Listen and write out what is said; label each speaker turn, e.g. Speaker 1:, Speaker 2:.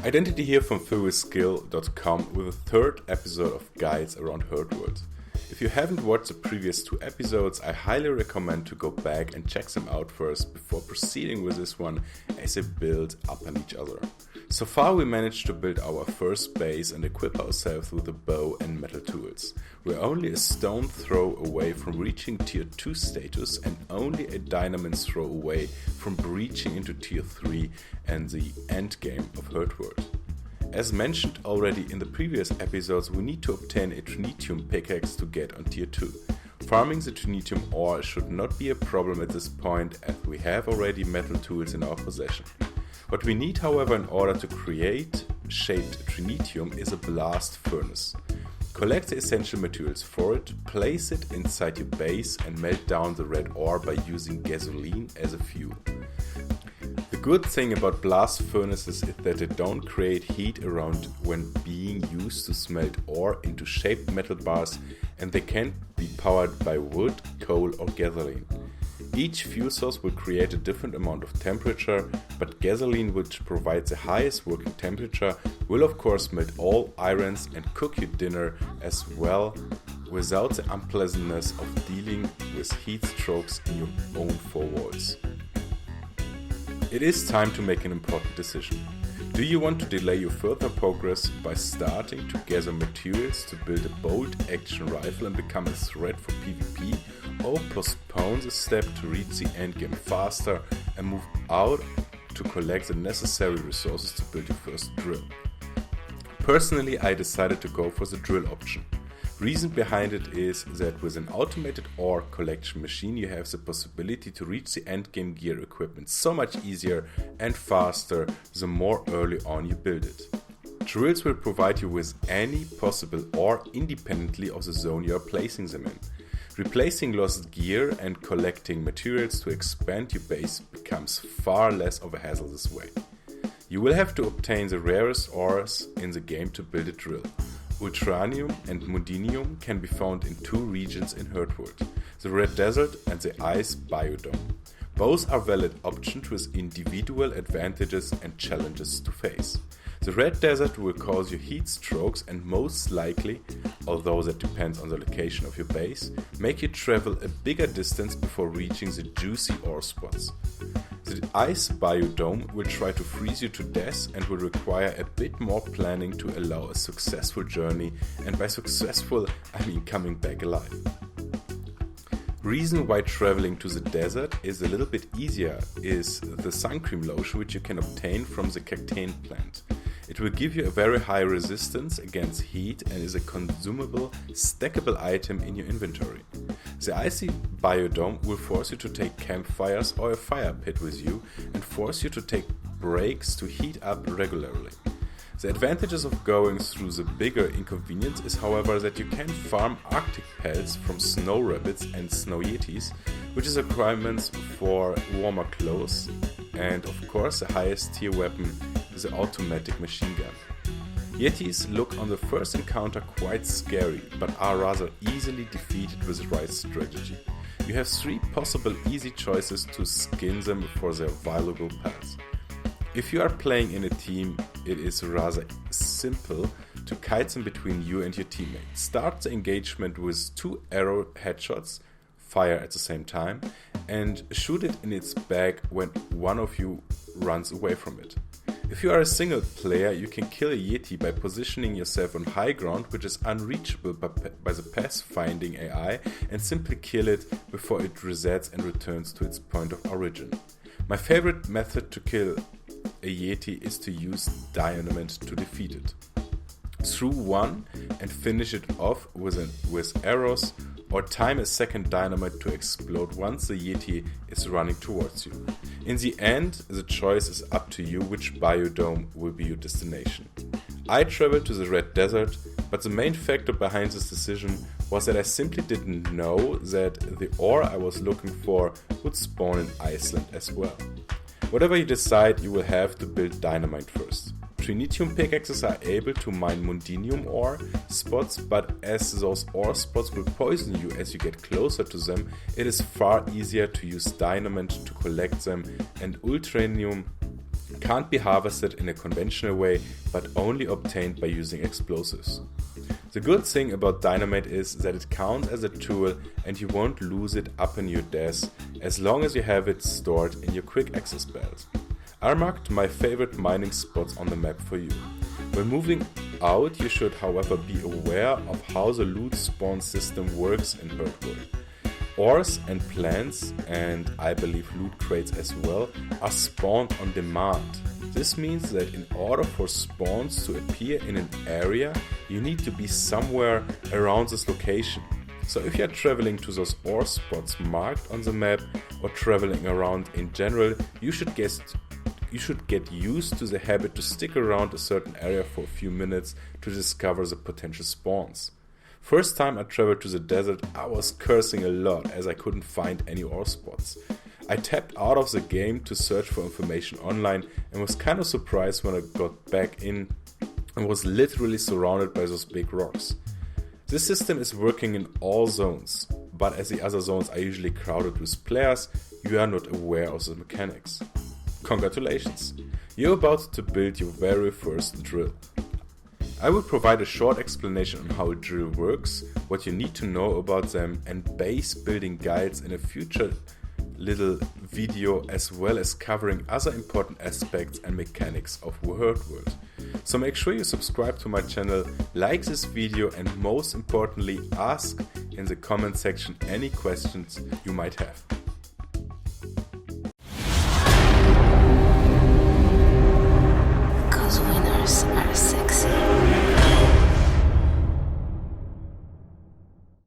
Speaker 1: Identity here from FillwithSkill.com with a third episode of Guides around Hurtworld. If you haven't watched the previous 2 episodes, I highly recommend to go back and check them out first before proceeding with this one as they build up on each other. So far we managed to build our first base and equip ourselves with a bow and metal tools. We're only a stone throw away from reaching tier 2 status and only a diamond's throw away from breaching into tier 3 and the endgame of Hurtworld. As mentioned already in the previous episodes, we need to obtain a Trinitium pickaxe to get on tier 2. Farming the Trinitium ore should not be a problem at this point as we have already metal tools in our possession. What we need, however, in order to create shaped Trinitium is a blast furnace. Collect the essential materials for it, place it inside your base and melt down the red ore by using gasoline as a fuel. The good thing about blast furnaces is that they don't create heat around when being used to smelt ore into shaped metal bars, and they can be powered by wood, coal or gasoline. Each fuel source will create a different amount of temperature, but gasoline, which provides the highest working temperature, will of course melt all irons and cook your dinner as well, without the unpleasantness of dealing with heat strokes in your own 4 walls. It is time to make an important decision. Do you want to delay your further progress by starting to gather materials to build a bolt action rifle and become a threat for PvP, or postpone the step to reach the endgame faster and move out to collect the necessary resources to build your first drill? Personally, I decided to go for the drill option. Reason behind it is that with an automated ore collection machine you have the possibility to reach the endgame gear equipment so much easier and faster the more early on you build it. Drills will provide you with any possible ore independently of the zone you are placing them in. Replacing lost gear and collecting materials to expand your base becomes far less of a hassle this way. You will have to obtain the rarest ores in the game to build a drill. Ultranium and Mondinium can be found in 2 regions in Hurtworld, the Red Desert and the Ice Biodome. Both are valid options with individual advantages and challenges to face. The Red Desert will cause you heat strokes and most likely, although that depends on the location of your base, make you travel a bigger distance before reaching the juicy ore spots. The Ice Biodome will try to freeze you to death and will require a bit more planning to allow a successful journey, and by successful I mean coming back alive. Reason why traveling to the desert is a little bit easier is the sun cream lotion which you can obtain from the cactain plant. It will give you a very high resistance against heat and is a consumable, stackable item in your inventory. The icy biodome will force you to take campfires or a fire pit with you and force you to take breaks to heat up regularly. The advantages of going through the bigger inconvenience is, however, that you can farm Arctic pelts from snow rabbits and snow yetis, which is a requirement for warmer clothes, and of course the highest tier weapon is the automatic machine gun. Yetis look on the first encounter quite scary, but are rather easily defeated with the right strategy. You have 3 possible easy choices to skin them for their valuable pelts. If you are playing in a team, it is rather simple to kite them between you and your teammate. Start the engagement with 2 arrow headshots, fire at the same time, and shoot it in its back when one of you runs away from it. If you are a single player, you can kill a Yeti by positioning yourself on high ground, which is unreachable by the pathfinding AI, and simply kill it before it resets and returns to its point of origin. My favorite method to kill a Yeti is to use dynamite to defeat it. Throw one and finish it off with arrows, or time a second dynamite to explode once the Yeti is running towards you. In the end, the choice is up to you which biodome will be your destination. I traveled to the Red Desert, but the main factor behind this decision was that I simply didn't know that the ore I was looking for would spawn in Iceland as well. Whatever you decide, you will have to build dynamite first. Trinitium pickaxes are able to mine Mondinium ore spots, but as those ore spots will poison you as you get closer to them, it is far easier to use dynamite to collect them, and Ultranium can't be harvested in a conventional way, but only obtained by using explosives. The good thing about dynamite is that it counts as a tool and you won't lose it up in your desk as long as you have it stored in your quick access belt. I marked my favorite mining spots on the map for you. When moving out, you should however be aware of how the loot spawn system works in Hurtworld. Ores and plants, and I believe loot crates as well, are spawned on demand. This means that in order for spawns to appear in an area, you need to be somewhere around this location. So if you are traveling to those ore spots marked on the map or traveling around in general, you should get used to the habit to stick around a certain area for a few minutes to discover the potential spawns. First time I traveled to the desert, I was cursing a lot as I couldn't find any ore spots. I tapped out of the game to search for information online and was kind of surprised when I got back in and was literally surrounded by those big rocks. This system is working in all zones, but as the other zones are usually crowded with players, you are not aware of the mechanics. Congratulations! You're about to build your very first drill. I will provide a short explanation on how a drill works, what you need to know about them, and base building guides in a future little video, as well as covering other important aspects and mechanics of Hurtworld. So make sure you subscribe to my channel, like this video, and most importantly, ask in the comment section any questions you might have.